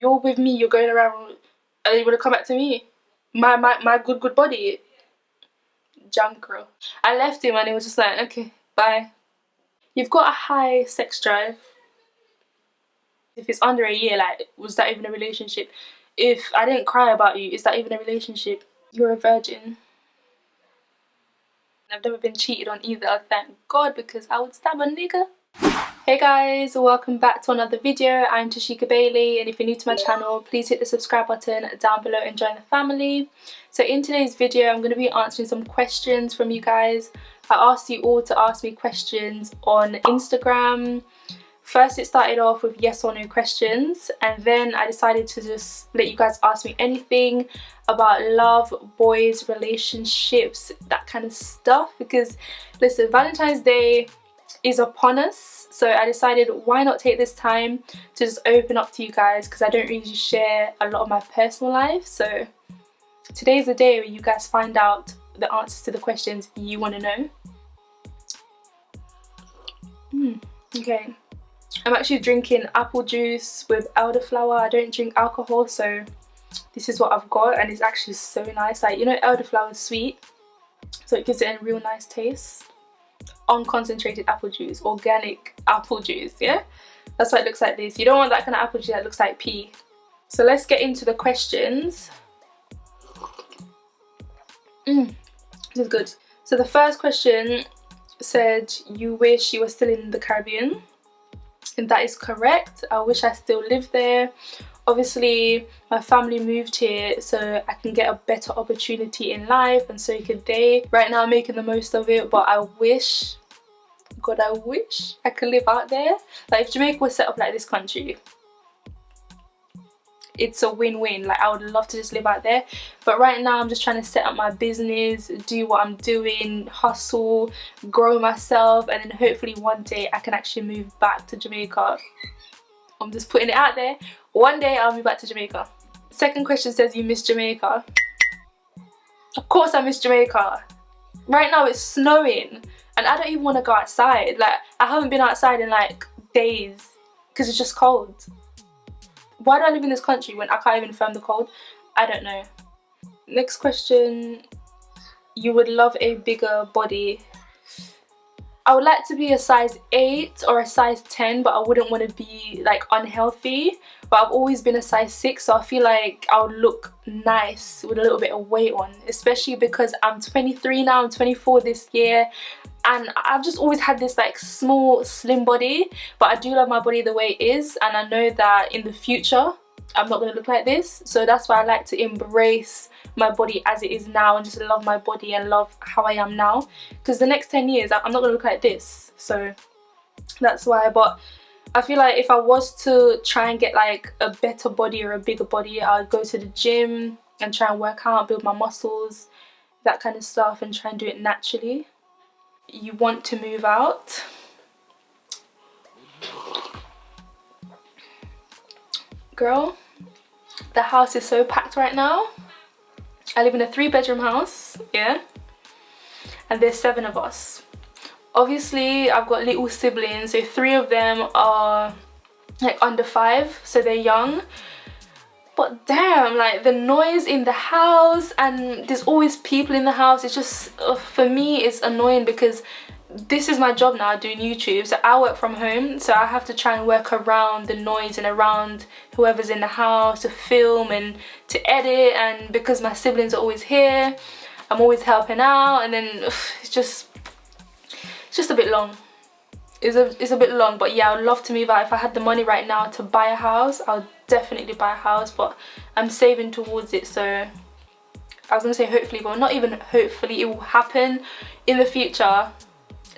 You're with me, you're going around, and you want to come back to me? My good body. Jankro. I left him and he was just like, okay, bye. You've got a high sex drive. If it's under a year, like, was that even a relationship? If I didn't cry about you, is that even a relationship? You're a virgin. I've never been cheated on either, thank God, because I would stab a nigga. Hey guys, welcome back to another video. I'm Tashika Bailey, and if you're new to my channel, please hit the subscribe button down below and join the family. So in today's video, I'm going to be answering some questions from you guys. I asked you all to ask me questions on Instagram. First it started off with yes or no questions, and then I decided to just let you guys ask me anything about love, boys, relationships, that kind of stuff, because listen, Valentine's Day is upon us, so I decided why not take this time to just open up to you guys, because I don't really share a lot of my personal life. So today's the day where you guys find out the answers to the questions you want to know. Okay, I'm actually drinking apple juice with elderflower. I don't drink alcohol, so this is what I've got, and it's actually so nice. Like, you know, elderflower is sweet, so it gives it a real nice taste. Unconcentrated apple juice, organic apple juice, yeah? That's why it looks like this. You don't want that kind of apple juice that looks like pee. So let's get into the questions. This is good. So the first question said, you wish you were still in the Caribbean. And that is correct. I wish I still lived there. Obviously my family moved here so I can get a better opportunity in life, and so could they. Right now I'm making the most of it, but I wish, God, I wish I could live out there. Like, if Jamaica was set up like this country, it's a win-win. Like, I would love to just live out there, but right now I'm just trying to set up my business, do what I'm doing, hustle, grow myself, and then hopefully one day I can actually move back to Jamaica. I'm just putting it out there. One day I'll move back to Jamaica. Second question says, you miss Jamaica. Of course I miss Jamaica. Right now it's snowing and I don't even want to go outside. Like, I haven't been outside in like days because it's just cold. Why do I live in this country when I can't even firm the cold? I don't know. Next question, you would love a bigger body. I would like to be a size 8 or a size 10, but I wouldn't want to be like unhealthy. But I've always been a size 6, so I feel like I would look nice with a little bit of weight on, especially because I'm 23 now, I'm 24 this year, and I've just always had this like small, slim body. But I do love my body the way it is, and I know that in the future I'm not going to look like this, so that's why I like to embrace my body as it is now and just love my body and love how I am now, because the next 10 years I'm not going to look like this. So that's why. But I feel like if I was to try and get like a better body or a bigger body, I'd go to the gym and try and work out, build my muscles, that kind of stuff, and try and do it naturally. You want to move out. Girl, the house is so packed right now. I live in a 3-bedroom house, yeah, and there's 7 of us. Obviously I've got little siblings, so 3 of them are like under 5, so they're young. But damn, like the noise in the house, and there's always people in the house. It's just, for me it's annoying, because this is my job now, doing YouTube, so I work from home, so I have to try and work around the noise and around whoever's in the house to film and to edit. And because my siblings are always here, I'm always helping out, and then it's just a bit long. It's a bit long. But yeah, I would love to move out. If I had the money right now to buy a house, I would definitely buy a house, but I'm saving towards it. So I was gonna say hopefully, but not even hopefully, it will happen in the future.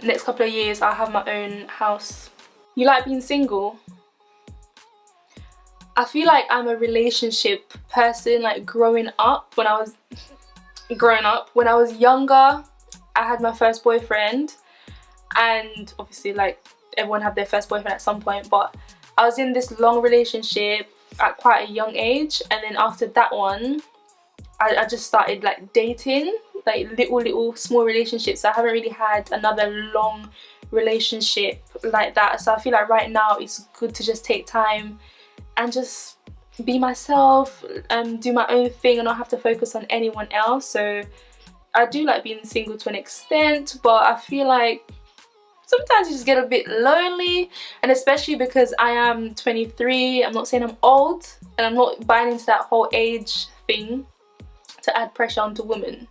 Next couple of years I'll have my own house. You like being single? I feel like I'm a relationship person. Like, growing up, when I was younger, I had my first boyfriend, and obviously like everyone had their first boyfriend at some point, but I was in this long relationship at quite a young age, and then after that one I just started like dating, like little small relationships. I haven't really had another long relationship like that, so I feel like right now it's good to just take time and just be myself, do my own thing and not have to focus on anyone else. So I do like being single to an extent, but I feel like sometimes you just get a bit lonely, and especially because I am 23. I'm not saying I'm old, and I'm not buying into that whole age thing to add pressure onto women,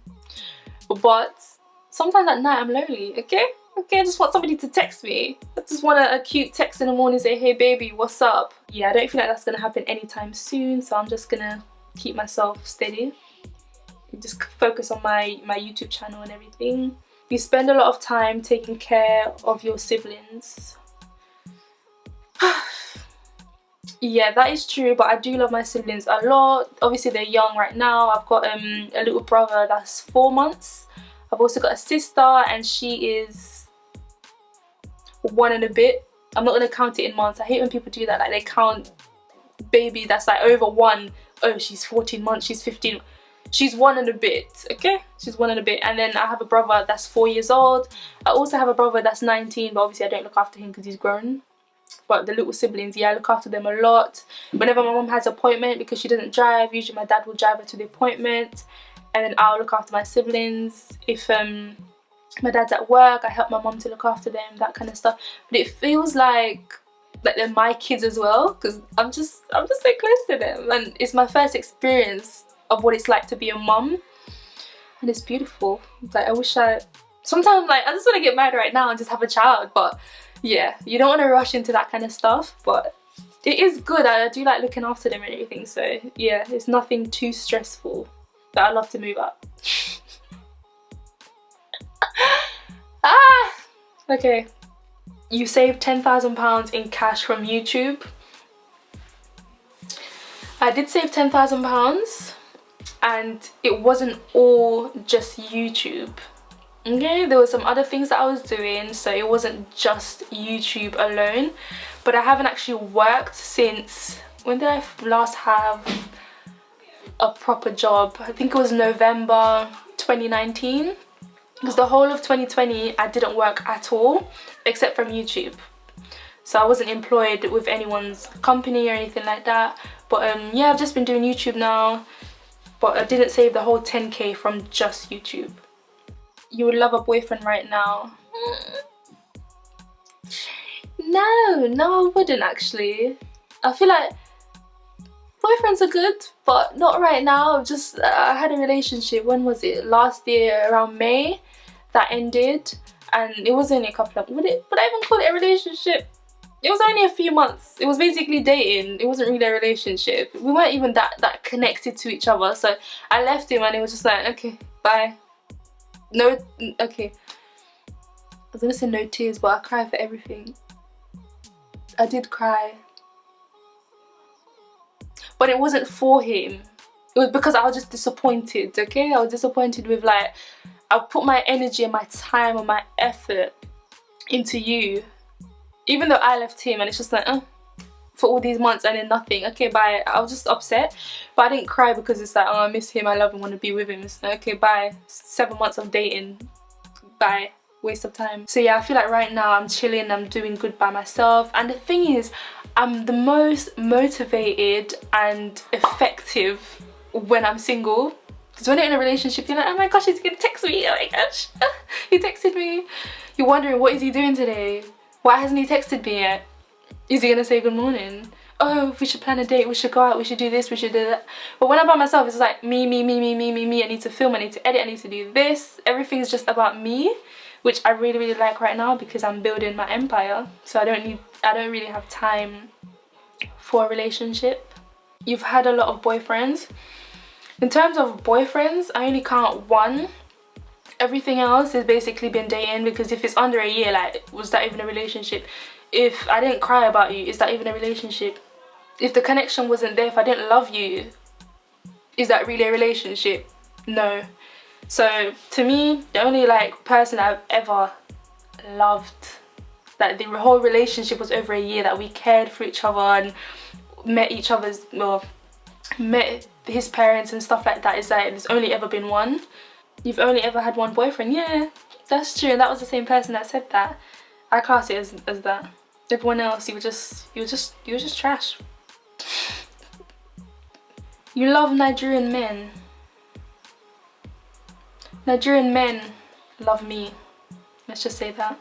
but sometimes at night I'm lonely. Okay, I just want somebody to text me. I just want a cute text in the morning, say, hey baby, what's up? Yeah, I don't feel like that's gonna happen anytime soon, so I'm just gonna keep myself steady, just focus on my YouTube channel and everything. You spend a lot of time taking care of your siblings. Yeah, that is true, but I do love my siblings a lot. Obviously they're young right now. I've got a little brother that's 4 months. I've also got a sister, and she is 1 and a bit. I'm not gonna count it in months. I hate when people do that, like they count baby that's like over 1. Oh, she's 14 months, she's 15. She's 1 and a bit, okay? She's 1 and a bit. And then I have a brother that's 4 years old. I also have a brother that's 19, but obviously I don't look after him because he's grown. But the little siblings, yeah, I look after them a lot. Whenever my mom has an appointment, because she doesn't drive, usually my dad will drive her to the appointment, and then I'll look after my siblings. If my dad's at work, I help my mom to look after them, that kind of stuff. But it feels like they're my kids as well, because I'm just so close to them, and it's my first experience of what it's like to be a mum, and it's beautiful. Like I wish sometimes like I just want to get married right now and just have a child, but yeah, you don't want to rush into that kind of stuff, but it is good. I do like looking after them and everything, so yeah, it's nothing too stressful, but I love to move up. Okay, you saved £10,000 in cash from YouTube. I did save £10,000, and it wasn't all just YouTube. Okay, there were some other things that I was doing, so it wasn't just YouTube alone. But I haven't actually worked since, when did I last have a proper job? I think it was November 2019, because the whole of 2020 I didn't work at all except from YouTube. So I wasn't employed with anyone's company or anything like that. But yeah, I've just been doing YouTube now, but I didn't save the whole 10k from just YouTube. You would love a boyfriend right now. No, I wouldn't actually. I feel like boyfriends are good, but not right now. I had a relationship, when was it? Last year around May, that ended, and it was only a couple of, would I even call it a relationship? It was only a few months. It was basically dating. It wasn't really a relationship. We weren't even that connected to each other. So I left him, and it was just like, okay, bye. No, okay. I was gonna say no tears, but I cry for everything. I did cry. But it wasn't for him. It was because I was just disappointed, okay? I was disappointed with, like, I put my energy and my time and my effort into you. Even though I left him, and it's just like, for all these months and then nothing. Okay, bye. I was just upset, but I didn't cry because it's like, oh, I miss him, I love him, want to be with him. It's like, okay, bye. 7 months of dating, bye. Waste of time. So yeah, I feel like right now I'm chilling, I'm doing good by myself. And the thing is, I'm the most motivated and effective when I'm single. Because when you're in a relationship, you're like, oh my gosh, he's gonna text me, oh my gosh, he texted me. You're wondering, what is he doing today? Why hasn't he texted me yet? Is he gonna say good morning? Oh, we should plan a date, we should go out, we should do this, we should do that. But when I'm by myself, it's like me. I need to film, I need to edit, I need to do this. Everything's just about me, which I really like right now because I'm building my empire. So I don't really have time for a relationship. You've had a lot of boyfriends. In terms of boyfriends, I only count 1. Everything else has basically been dating, because if it's under a year, like, was that even a relationship? If I didn't cry about you, is that even a relationship? If the connection wasn't there, if I didn't love you, is that really a relationship? No. So to me, the only like person I've ever loved, that the whole relationship was over a year, that we cared for each other and met each other's, well, met his parents and stuff like that, is like, there's only ever been 1. You've only ever had 1 boyfriend? Yeah, that's true. And that was the same person that said that. I class it as that. Everyone else, you were just trash. You love Nigerian men. Nigerian men love me. Let's just say that.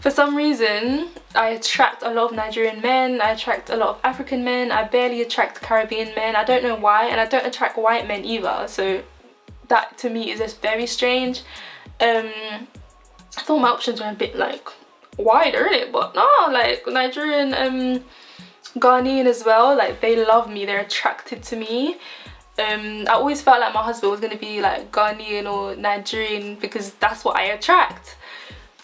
For some reason, I attract a lot of Nigerian men, I attract a lot of African men, I barely attract Caribbean men. I don't know why, and I don't attract white men either, so that to me is just very strange. I thought my options were a bit like wider, innit? But no, like Nigerian, Ghanaian as well, like they love me, they're attracted to me. I always felt like my husband was going to be like Ghanaian or Nigerian because that's what I attract.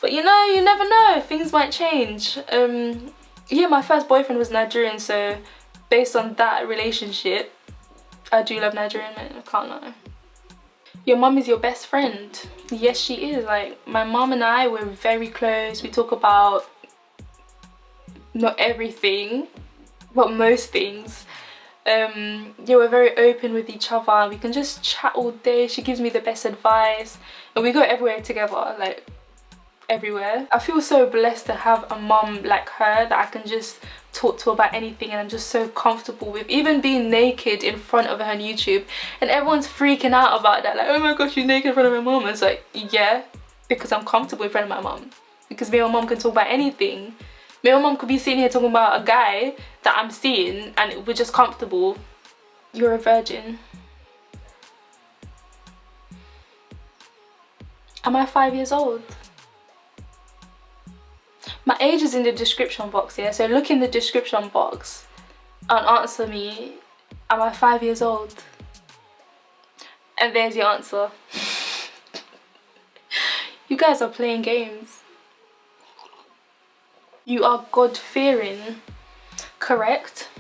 But you know, you never know, things might change. Yeah, my first boyfriend was Nigerian, so based on that relationship, I do love Nigerian men, I can't lie. Your mum is your best friend. Yes, she is. Like, my mum and I, we're very close. We talk about not everything, but most things. Yeah, we're very open with each other. We can just chat all day. She gives me the best advice, and we go everywhere together, like everywhere. I feel so blessed to have a mum like her that I can just talk to about anything, and I'm just so comfortable with even being naked in front of her on YouTube, and everyone's freaking out about that, like, oh my gosh, you're naked in front of my mum. It's like, yeah, because I'm comfortable in front of my mum, because me and my mum can talk about anything. Me and my mum could be sitting here talking about a guy that I'm seeing and we're just comfortable. You're a virgin. Am I 5 years old? My age is in the description box, yeah? So look in the description box and answer me, am I 5 years old? And there's your answer. You guys are playing games. You are God-fearing. Correct.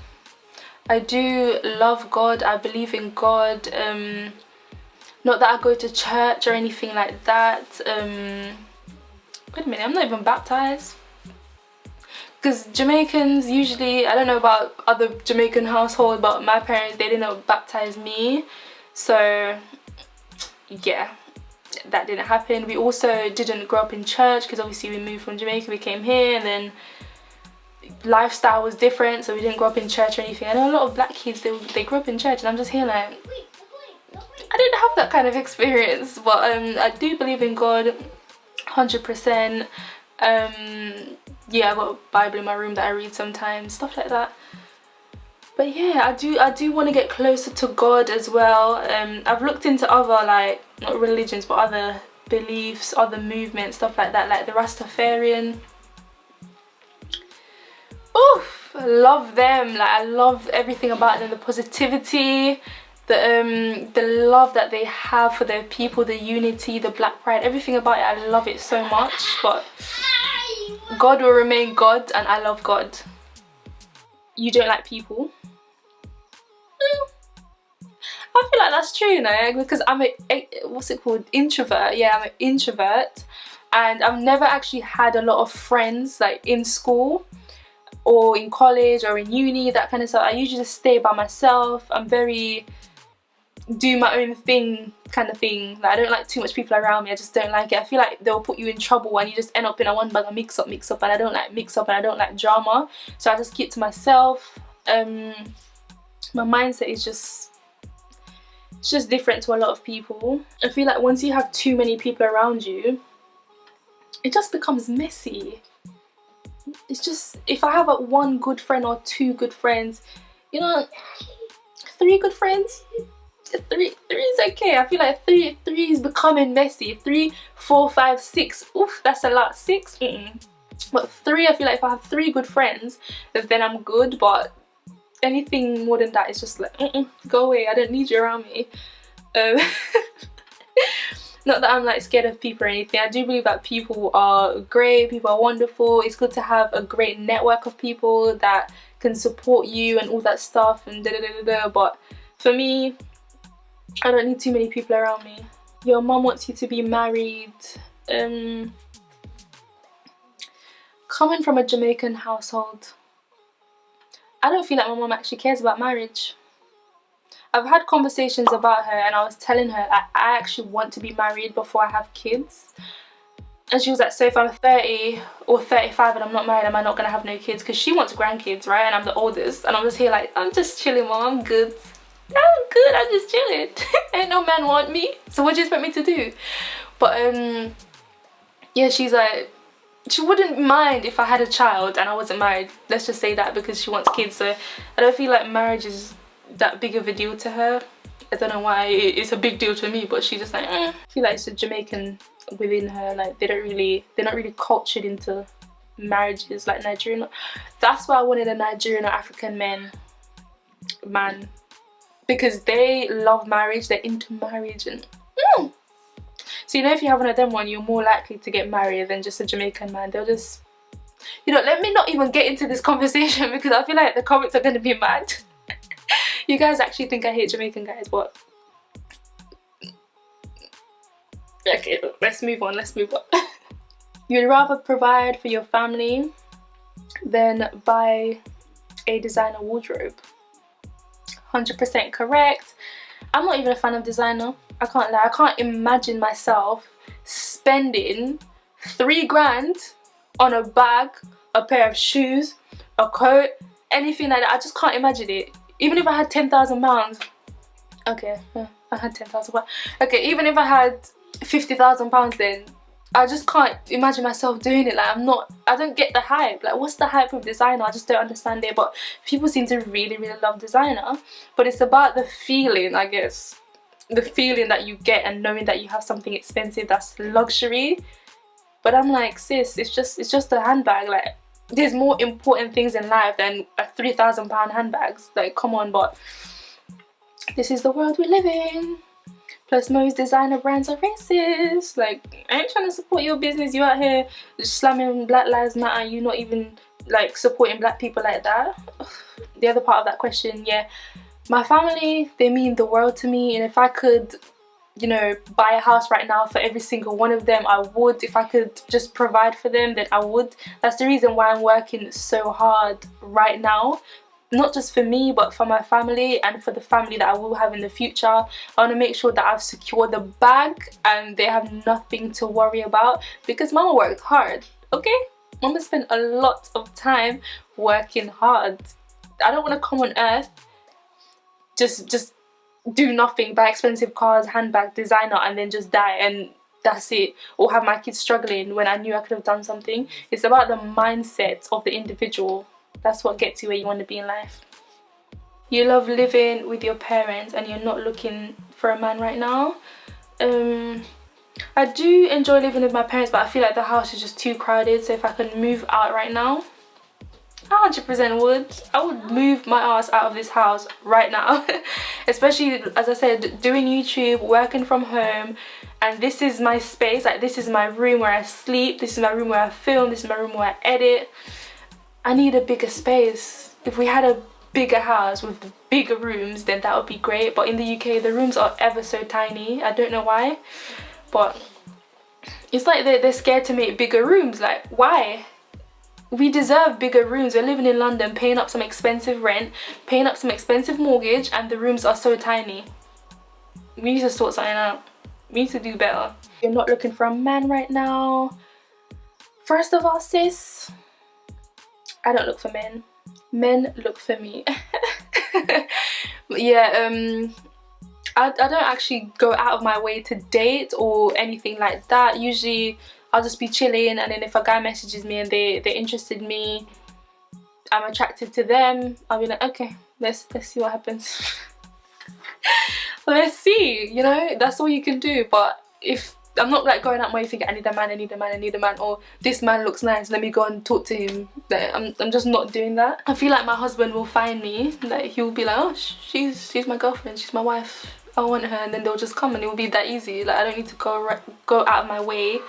I do love God. I believe in God. Not that I go to church or anything like that. Wait a minute, I'm not even baptized. Because Jamaicans usually, I don't know about other Jamaican households, but my parents, they didn't baptize me. So yeah, that didn't happen. We also didn't grow up in church because obviously we moved from Jamaica, we came here, and then lifestyle was different, so we didn't grow up in church or anything. I know a lot of black kids, they grew up in church, and I'm just here like, I didn't have that kind of experience. But I do believe in God 100%. Yeah, I've got a Bible in my room that I read sometimes, stuff like that. But yeah, I do want to get closer to God as well. I've looked into other, like, not religions, but other beliefs, other movements, stuff like that, like the Rastafarian. Oof, I love them. Like, I love everything about them, the positivity, the love that they have for their people, the unity, the black pride, everything about it. I love it so much. But God will remain God, and I love God. You don't like people? I feel like that's true, you know, because I'm what's it called, introvert. Yeah, I'm an introvert, and I've never actually had a lot of friends like in school or in college or in uni, that kind of stuff. I usually just stay by myself. I'm very do my own thing kind of thing. Like, I don't like too much people around me. I just don't like it. I feel like they'll put you in trouble and you just end up in a one bag of mix up, and I don't like mix up, and I don't like drama, so I just keep to myself. My mindset is just, it's just different to a lot of people. I feel like once you have too many people around you, it just becomes messy. It's just, if I have one good friend or two good friends, you know, 3 good friends, three is okay. I feel like three is becoming messy. 3, 4, 5, 6, oof, that's a lot. 6, but 3, I feel like if I have 3 good friends, then I'm good. But anything more than that is just like, go away, I don't need you around me. Not that I'm like scared of people or anything. I do believe that people are great, people are wonderful. It's good to have a great network of people that can support you and all that stuff and but for me, I don't need too many people around me. Your mum wants you to be married. Coming from a Jamaican household, I don't feel like my mum actually cares about marriage. I've had conversations about her, and I was telling her I actually want to be married before I have kids. And she was like, so if I'm 30 or 35 and I'm not married, am I not gonna have no kids? Because she wants grandkids, right? And I'm the oldest, and I'm just here like, I'm just chilling, mom, I'm good. I'm just chilling. Ain't no man want me. So what do you expect me to do? But yeah, she's like, she wouldn't mind if I had a child and I wasn't married. Let's just say that, because she wants kids. So I don't feel like marriage is that big of a deal to her. I don't know why it's a big deal to me, but she's just like, I feel like it's a Jamaican within her. Like they're not really cultured into marriages like Nigerian. That's why I wanted a Nigerian or African man, because they love marriage. They're into marriage. And so you know, if you have one of them, you're more likely to get married than just a Jamaican man. They'll just, you know, let me not even get into this conversation because I feel like the comments are going to be mad. You guys actually think I hate Jamaican guys, but okay, let's move on. You'd rather provide for your family than buy a designer wardrobe. 100% correct. I'm not even a fan of designer. I can't lie. I can't imagine myself spending 3 grand on a bag, a pair of shoes, a coat, anything like that. I just can't imagine it. Even if I had £10,000, okay, yeah, I had £10,000. Okay, even if I had £50,000, then I just can't imagine myself doing it. Like I don't get the hype. Like, what's the hype of designer? I just don't understand it. But people seem to really, really love designer. But it's about the feeling, I guess. The feeling that you get and knowing that you have something expensive that's luxury. But I'm like, sis, it's just a handbag. Like, there's more important things in life than a £3,000 handbags. Like, come on. But this is the world we live in. Plus, most designer brands are racist. Like, I ain't trying to support your business. You out here slamming Black Lives Matter. You not even like supporting black people like that. The other part of that question, yeah, my family, they mean the world to me. And if I could, you know, buy a house right now for every single one of them, I would. If I could just provide for them, then I would. That's the reason why I'm working so hard right now. Not just for me, but for my family and for the family that I will have in the future. I want to make sure that I've secured the bag and they have nothing to worry about, because mama worked hard, okay? Mama spent a lot of time working hard. I don't want to come on earth, just do nothing, buy expensive cars, handbag, designer, and then just die and that's it, or have my kids struggling when I knew I could have done something. It's about the mindset of the individual. That's what gets you where you want to be in life. You love living with your parents and you're not looking for a man right now. I do enjoy living with my parents, but I feel like the house is just too crowded. So if I could move out right now, 100% would. I would move my ass out of this house right now. Especially, as I said, doing YouTube, working from home, and this is my space. Like, this is my room where I sleep, this is my room where I film, this is my room where I edit. I need a bigger space. If we had a bigger house with bigger rooms, then that would be great. But in the UK, the rooms are ever so tiny. I don't know why, but it's like they're scared to make bigger rooms. Like, why? We deserve bigger rooms. We're living in London, paying up some expensive rent, paying up some expensive mortgage, and the rooms are so tiny. We need to sort something out. We need to do better. You're not looking for a man right now. First of all, sis, I don't look for men. Men look for me. But yeah, I don't actually go out of my way to date or anything like that. Usually I'll just be chilling, and then if a guy messages me and they're interested in me, I'm attracted to them, I'll be like, okay, let's see what happens. Let's see, you know, that's all you can do. But if I'm not like going out my way thinking I need a man, I need a man, I need a man, or this man looks nice, let me go and talk to him. Like, I'm just not doing that. I feel like my husband will find me, like he'll be like, oh, she's my girlfriend, she's my wife, I want her, and then they'll just come, and it will be that easy. Like, I don't need to go out of my way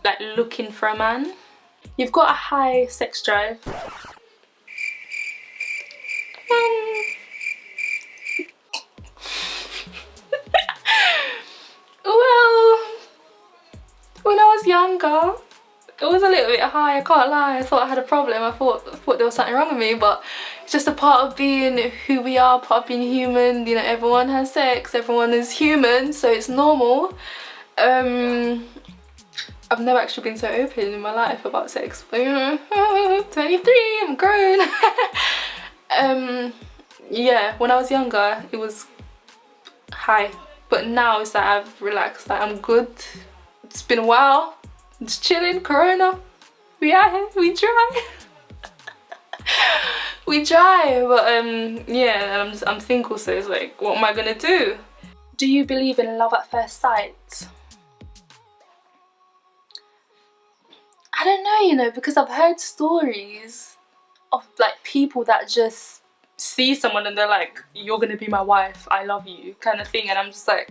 like looking for a man. You've got a high sex drive. Well, when I was younger, it was a little bit high, I can't lie. I thought I had a problem. I thought there was something wrong with me, but it's just a part of being who we are, part of being human. You know, everyone has sex, everyone is human, so it's normal. I've never actually been so open in my life about sex. 23, I'm grown. Yeah, when I was younger, it was high, but now it's like I've relaxed, like I'm good. It's been a while, just chilling. Corona, we are here, we try. We try, but yeah, and I'm single, so it's like, what am I gonna do? Do you believe in love at first sight? I don't know, you know, because I've heard stories of like people that just see someone and they're like, you're gonna be my wife, I love you, kind of thing. And I'm just like,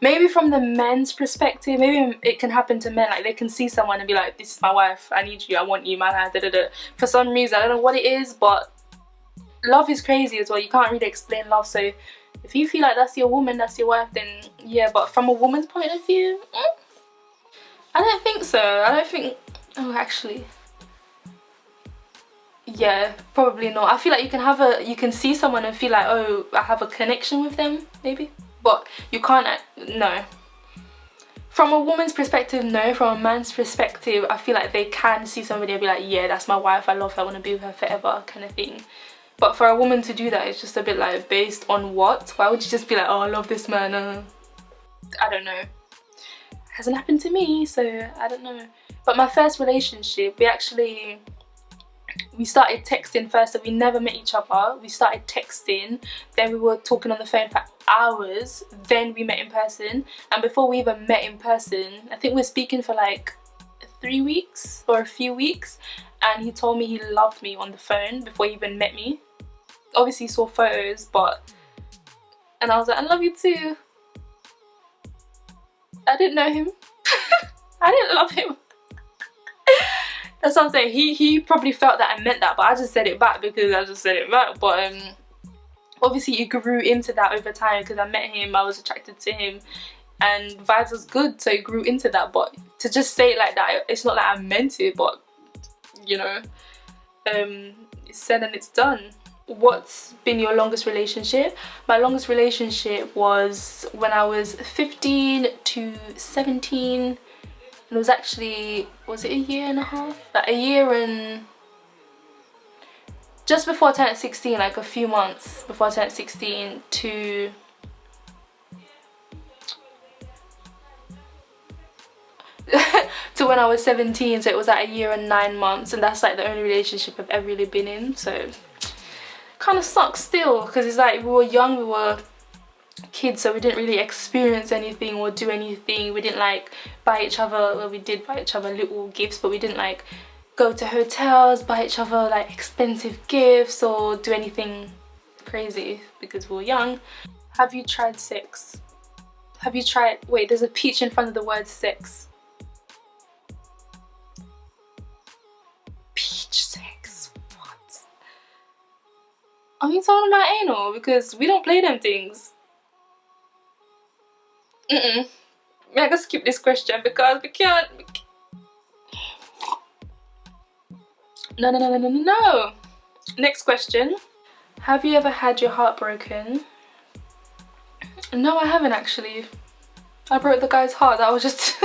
maybe from the men's perspective, maybe it can happen to men, like they can see someone and be like, this is my wife, I need you, I want you, my life, da da da. For some reason, I don't know what it is, but love is crazy as well. You can't really explain love, so if you feel like that's your woman, that's your wife, then yeah. But from a woman's point of view, I don't think so. I don't think, oh actually, yeah, probably not. I feel like you can see someone and feel like, oh, I have a connection with them, maybe, but you can't, no. From a woman's perspective, no. From a man's perspective, I feel like they can see somebody and be like, yeah, that's my wife, I love her, I want to be with her forever, kind of thing. But for a woman to do that, it's just a bit like, based on what? Why would you just be like, oh, I love this man? I don't know. Hasn't happened to me, so I don't know. But my first relationship, we started texting first, so we never met each other. We started texting, then we were talking on the phone for hours, then we met in person. And before we even met in person, I think we were speaking for like 3 weeks or a few weeks, and he told me he loved me on the phone before he even met me. Obviously he saw photos, and I was like, I love you too. I didn't know him. I didn't love him. That's what I'm saying. He probably felt that I meant that, but I just said it back because I just said it back. But obviously it grew into that over time because I met him, I was attracted to him, and vibes was good, so it grew into that. But to just say it like that, it's not like I meant it, but you know, it's said and it's done. What's been your longest relationship? My longest relationship was when I was 15 to 17. And it was actually, was it a year and a half? Like a year and just before I turned 16, like a few months before I turned 16 to to when I was 17. So it was like a year and 9 months, and that's like the only relationship I've ever really been in. So kind of sucks still, because it's like we were young, we were kids, so we didn't really experience anything or do anything. We didn't like buy each other, well, we did buy each other little gifts, but we didn't like go to hotels, buy each other like expensive gifts or do anything crazy because we were young. Have you tried sex? Have you tried, wait, there's a peach in front of the word sex. Peach sex, what? Are you talking about anal? Because we don't play them things. I'm gonna skip this question because we can't. No. Next question. Have you ever had your heart broken? No, I haven't actually. I broke the guy's heart that I was just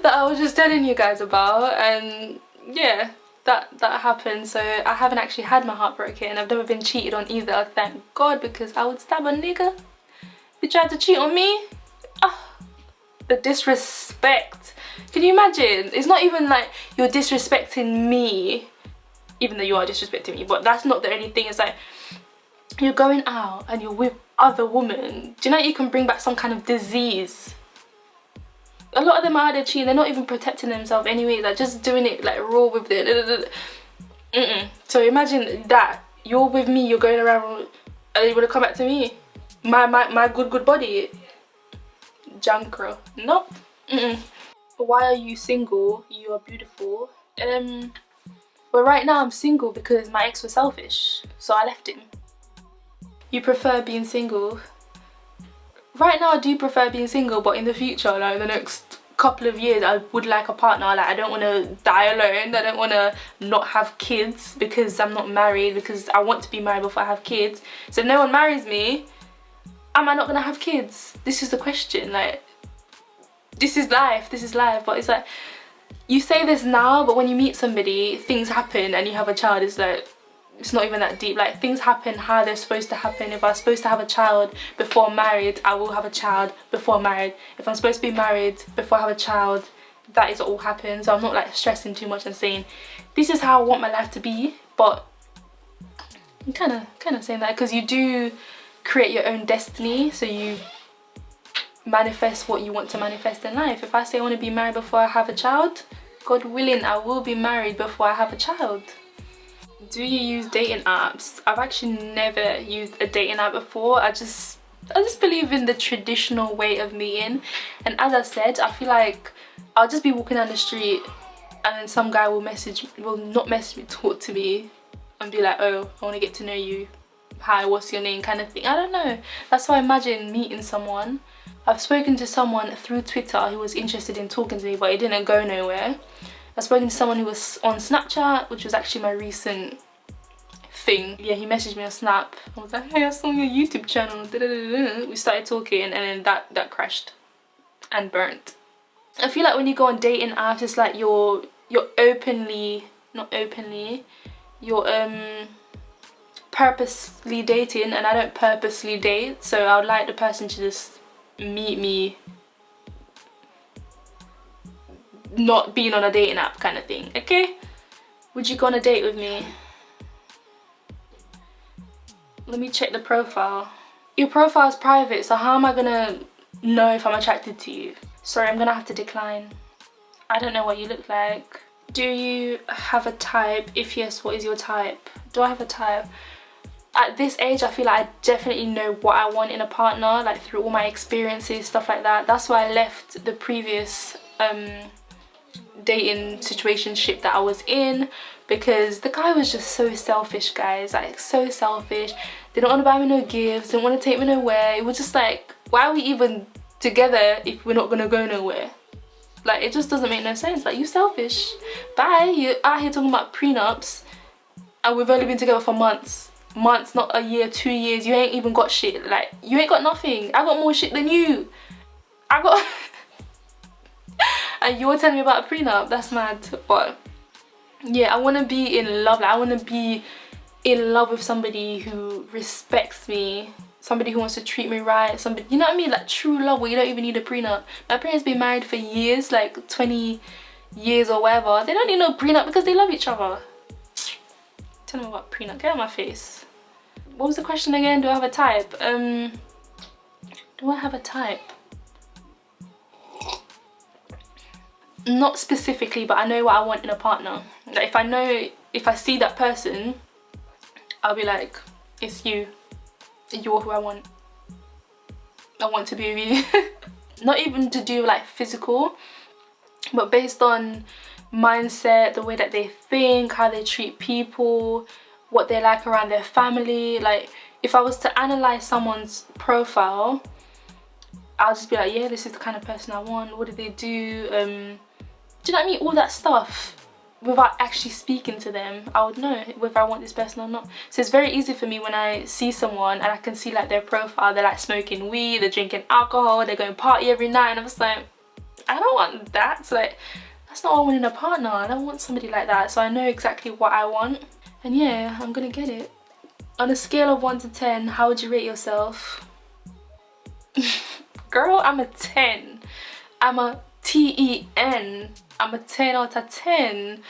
that I was just telling you guys about, and yeah, that happened. So I haven't actually had my heart broken. I've never been cheated on either, thank God, because I would stab a nigga if he tried to cheat on me. The disrespect. Can you imagine? It's not even like you're disrespecting me, even though you are disrespecting me, but that's not the only thing. It's like you're going out and you're with other women. Do you know you can bring back some kind of disease? A lot of them are out there cheating, they're not even protecting themselves anyway, like just doing it like raw with it. So imagine that, you're with me, you're going around and you want to come back to me, my good body. Jankro. Nope. Why are you single? You are beautiful. Well, right now I'm single because my ex was selfish, so I left him. You prefer being single? Right now I do prefer being single, but in the future, like the next couple of years, I would like a partner. Like I don't want to die alone. I don't want to not have kids because I'm not married, because I want to be married before I have kids. So if no one marries me, am I not gonna have kids? This is the question. Like, this is life, this is life. But it's like, you say this now, but when you meet somebody, things happen and you have a child, it's like, it's not even that deep. Like, things happen how they're supposed to happen. If I'm supposed to have a child before I'm married, I will have a child before I'm married. If I'm supposed to be married before I have a child, that is what will happen. So I'm not like stressing too much and saying, this is how I want my life to be. But I'm kind of saying that because you do create your own destiny. So you manifest what you want to manifest in life. If I say I want to be married before I have a child, God willing, I will be married before I have a child. Do you use dating apps? I've actually never used a dating app before. I just believe in the traditional way of meeting. And as I said, I feel like I'll just be walking down the street and then some guy will not message me, talk to me and be like, oh, I want to get to know you. Hi, what's your name, kind of thing. I don't know. That's how I imagine meeting someone. I've spoken to someone through Twitter who was interested in talking to me, but it didn't go nowhere. I've spoken to someone who was on Snapchat, which was actually my recent thing. Yeah, he messaged me on Snap. I was like, hey, I saw your YouTube channel. We started talking and then that crashed and burnt. I feel like when you go on dating apps, it's like you're purposely dating, and I don't purposely date. So I would like the person to just meet me not being on a dating app kind of thing. Okay, would you go on a date with me? Let me check the profile. Your profile is private, so how am I gonna know if I'm attracted to you? Sorry, I'm gonna have to decline. I don't know what you look like. Do you have a type? If yes, what is your type? Do I have a type? At this age, I feel like I definitely know what I want in a partner, like through all my experiences, stuff like that. That's why I left the previous dating situationship that I was in, because the guy was just so selfish, guys. Like, so selfish. They don't want to buy me no gifts, didn't want to take me nowhere. It was just like, why are we even together if we're not gonna go nowhere? Like, it just doesn't make no sense. Like, you selfish. Bye. You're out here talking about prenups and we've only been together for months, not a year, 2 years. You ain't even got shit. Like, you ain't got nothing. I got more shit than you. I got and you're telling me about a prenup. That's mad. But yeah, I want to be in love. Like, I want to be in love with somebody who respects me, somebody who wants to treat me right, somebody, you know what I mean, like true love where you don't even need a prenup. My parents been married for years, like 20 years or whatever. They don't need no prenup because they love each other. Tell them about prenup. Get out of my face. What was the question again? Do I have a type? Do I have a type? Not specifically, but I know what I want in a partner. Like, if I see that person, I'll be like, it's you. You're who I want. I want to be with you. Not even to do like physical, but based on mindset, the way that they think, how they treat people, what they like around their family. Like, if I was to analyze someone's profile, I'll just be like, yeah, this is the kind of person I want. What do they do? Do you know what I mean? All that stuff. Without actually speaking to them, I would know whether I want this person or not. So it's very easy for me when I see someone and I can see like their profile. They're like smoking weed, they're drinking alcohol, they're going party every night, and I'm just like, I don't want that. So like, that's not what I want in a partner. I don't want somebody like that. So I know exactly what I want, and yeah, I'm gonna get it. On a scale of 1 to 10, how would you rate yourself? Girl, I'm a 10. I'm a TEN. I'm a 10 out of 10.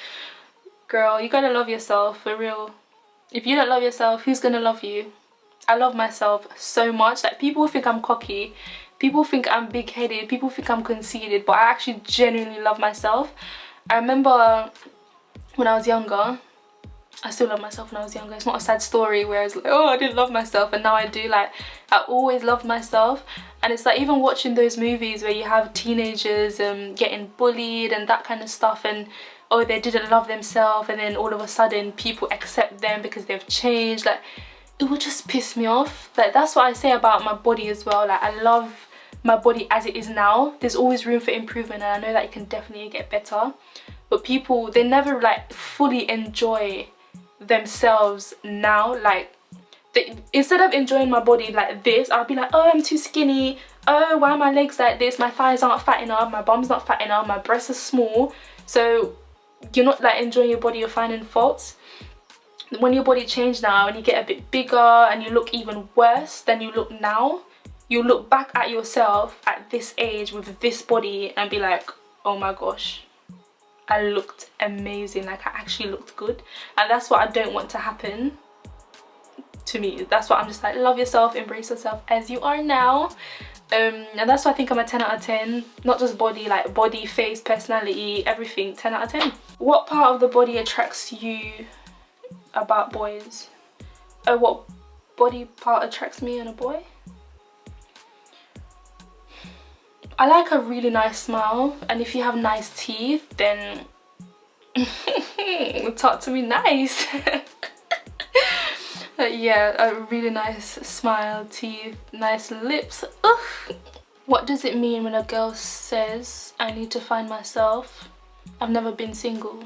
Girl, you gotta love yourself, for real. If you don't love yourself, who's gonna love you? I love myself so much. Like, people think I'm cocky, people think I'm big-headed, people think I'm conceited, but I actually genuinely love myself. I remember when I was younger, I still love myself when I was younger. It's not a sad story where I was like, oh, I didn't love myself, and now I do. Like, I always loved myself. And it's like, even watching those movies where you have teenagers getting bullied and that kind of stuff, and oh, they didn't love themselves, and then all of a sudden people accept them because they've changed. Like, it would just piss me off. Like, that's what I say about my body as well. Like, I love my body as it is now. There's always room for improvement, and I know that it can definitely get better. But people, they never like fully enjoy themselves now. Like, instead of enjoying my body like this, I'll be like, oh, I'm too skinny, oh, why are my legs like this, my thighs aren't fat enough, my bum's not fat enough, my breasts are small. So you're not like enjoying your body, you're finding faults. When your body changes now and you get a bit bigger and you look even worse than you look now, you look back at yourself at this age with this body and be like, oh my gosh, I looked amazing, like I actually looked good. And that's what I don't want to happen to me. That's why I'm just like, love yourself, embrace yourself as you are now. And that's why I think I'm a 10 out of 10. Not just body, like body, face, personality, everything, 10 out of 10. What part of the body attracts you about boys? Oh, what body part attracts me in a boy? I like a really nice smile, and if you have nice teeth, then talk to me nice. But yeah, a really nice smile, teeth, nice lips. Ugh. What does it mean when a girl says, I need to find myself? I've never been single.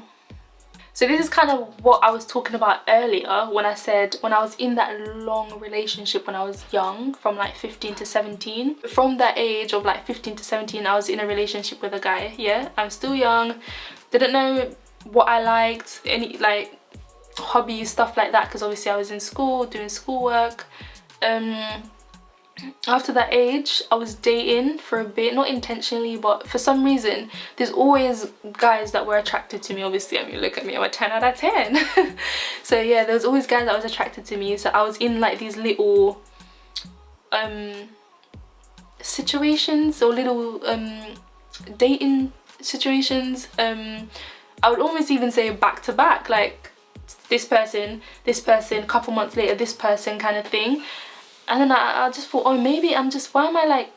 So this is kind of what I was talking about earlier when I said when I was in that long relationship when I was young, from like 15 to 17. From that age of like 15 to 17, I was in a relationship with a guy. Yeah, I'm still young, didn't know what I liked, any like hobbies, stuff like that, because obviously I was in school doing schoolwork. After that age, I was dating for a bit, not intentionally, but for some reason there's always guys that were attracted to me. Obviously, I mean, look at me, I'm a 10 out of 10. So yeah, there was always guys that was attracted to me. So I was in like these little situations, or little dating situations. I would almost even say back to back, like this person, a couple months later, this person, kind of thing. And then I just thought, oh, maybe why am I like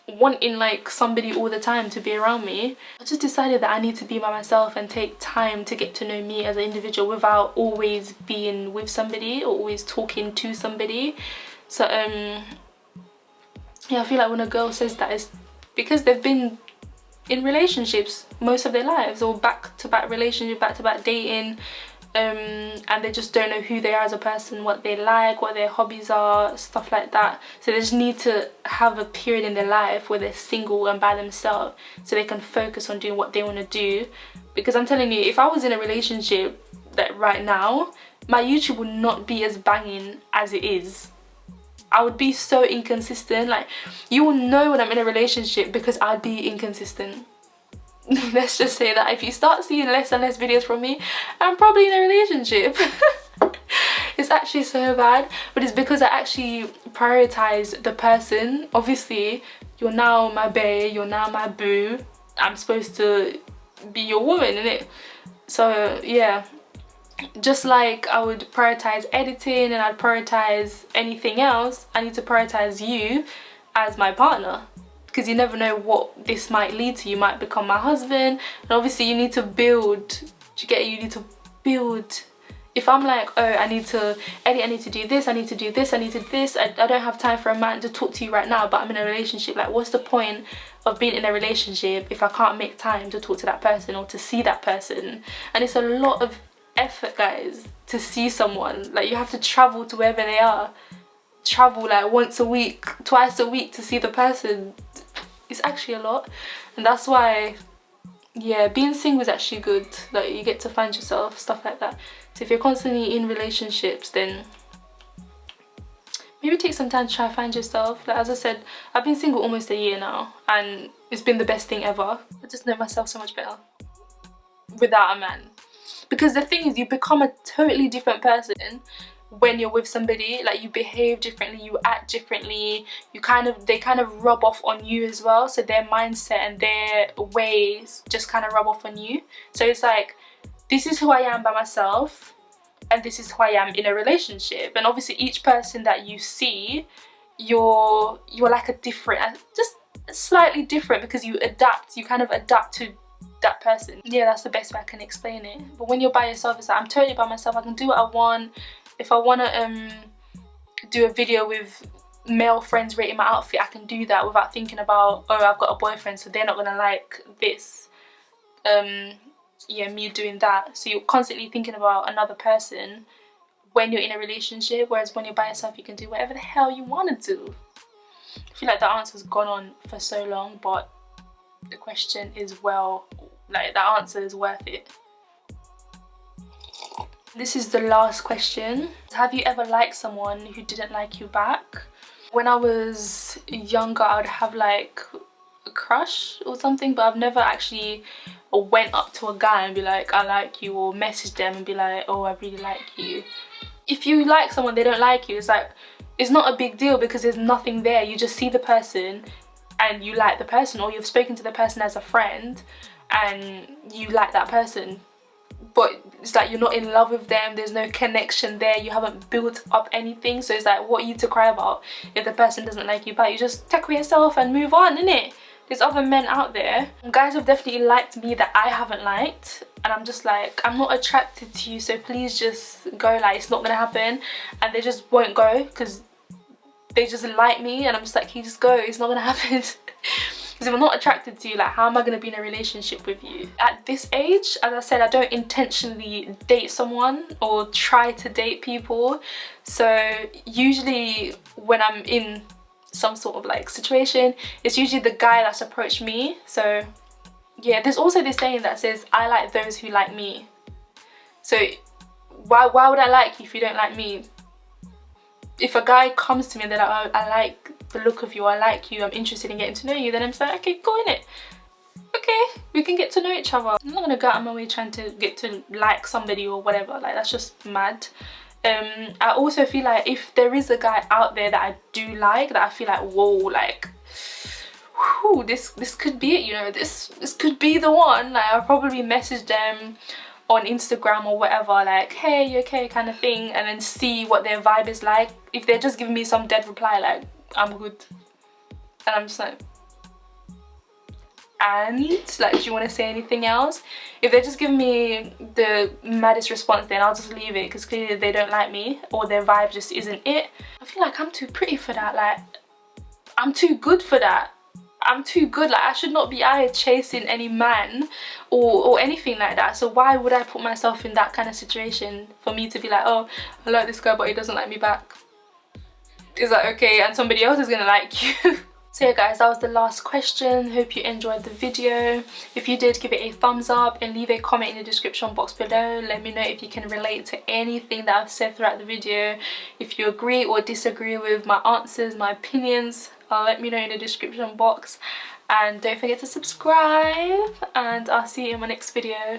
wanting like somebody all the time to be around me? I just decided that I need to be by myself and take time to get to know me as an individual without always being with somebody or always talking to somebody. So yeah, I feel like when a girl says that, it's because they've been in relationships most of their lives, or back-to-back relationship, back-to-back dating, and they just don't know who they are as a person, what they like, what their hobbies are, stuff like that. So they just need to have a period in their life where they're single and by themselves so they can focus on doing what they want to do. Because I'm telling you, if I was in a relationship that right now, my YouTube would not be as banging as it is. I would be so inconsistent. Like, you will know when I'm in a relationship because I'd be inconsistent. Let's just say that if you start seeing less and less videos from me, I'm probably in a relationship. It's actually so bad, but it's because I actually prioritize the person. Obviously, you're now my bae, you're now my boo. I'm supposed to be your woman, innit? So yeah, just like I would prioritize editing and I'd prioritize anything else, I need to prioritize you as my partner. Because you never know what this might lead to. You might become my husband, and obviously you need to build. Do you get it? You need to build. If I'm like, oh, I need to edit, I need to do this, I need to do this, I need to do this, I don't have time for a man to talk to you right now, but I'm in a relationship. Like, what's the point of being in a relationship if I can't make time to talk to that person or to see that person? And it's a lot of effort, guys, to see someone. Like, you have to travel to wherever they are. Travel like once a week, twice a week to see the person. It's actually a lot, and that's why, yeah, being single is actually good. Like, you get to find yourself, stuff like that. So if you're constantly in relationships, then maybe take some time to try to find yourself. Like, as I said, I've been single almost a year now, and it's been the best thing ever. I just know myself so much better without a man. Because the thing is, you become a totally different person when you're with somebody. Like, you behave differently, you act differently, they kind of rub off on you as well. So their mindset and their ways just kind of rub off on you. So it's like, this is who I am by myself, and this is who I am in a relationship. And obviously each person that you see, you're like a different, just slightly different, because you kind of adapt to that person. Yeah, that's the best way I can explain it. But when you're by yourself, it's like, I'm totally by myself, I can do what I want. If I want to do a video with male friends rating my outfit, I can do that without thinking about, oh, I've got a boyfriend, so they're not gonna like this. Yeah, me doing that. So you're constantly thinking about another person when you're in a relationship, whereas when you're by yourself, you can do whatever the hell you want to do. I feel like the answer's gone on for so long, but the question is well, like the answer is worth it. This is the last question. Have you ever liked someone who didn't like you back? When I was younger, I would have like a crush or something, but I've never actually went up to a guy and be like, I like you, or message them and be like, oh, I really like you. If you like someone, they don't like you, it's like, it's not a big deal because there's nothing there. You just see the person and you like the person, or you've spoken to the person as a friend and you like that person, but it's like you're not in love with them, there's no connection there, you haven't built up anything. So it's like, what are you to cry about if the person doesn't like you back? You just tackle yourself and move on, innit? There's other men out there. Guys have definitely liked me that I haven't liked, and I'm just like, I'm not attracted to you, so please just go. Like, it's not gonna happen. And they just won't go because they just like me, and I'm just like, can you just go? It's not gonna happen. Because if I'm not attracted to you, like, how am I going to be in a relationship with you? At this age, as I said, I don't intentionally date someone or try to date people. So usually when I'm in some sort of like situation, it's usually the guy that's approached me. So yeah, there's also this saying that says, I like those who like me. So why would I like you if you don't like me? If a guy comes to me and they're like, oh, I like the look of you, I like you, I'm interested in getting to know you, then I'm just like, okay, go in it. Okay, we can get to know each other. I'm not gonna go out of my way trying to get to like somebody or whatever, like that's just mad. I also feel like if there is a guy out there that I do like, that I feel like, whoa, like, whew, this could be it, you know, this could be the one, like I'll probably message them on Instagram or whatever, like, hey, you okay, kind of thing, and then see what their vibe is like. If they're just giving me some dead reply like, I'm good, and I'm just like, and like, do you want to say anything else? If they're just giving me the maddest response, then I'll just leave it, because clearly they don't like me or their vibe just isn't it. I feel like I'm too pretty for that, like I'm too good for that. I'm too good, like I should not be out here chasing any man or anything like that. So why would I put myself in that kind of situation for me to be like, oh, I like this guy but he doesn't like me back? Is that okay? And somebody else is gonna like you. So yeah guys, that was the last question. Hope you enjoyed the video. If you did, give it a thumbs up and leave a comment in the description box below. Let me know if you can relate to anything that I've said throughout the video. If you agree or disagree with my answers, my opinions, let me know in the description box. And don't forget to subscribe, and I'll see you in my next video.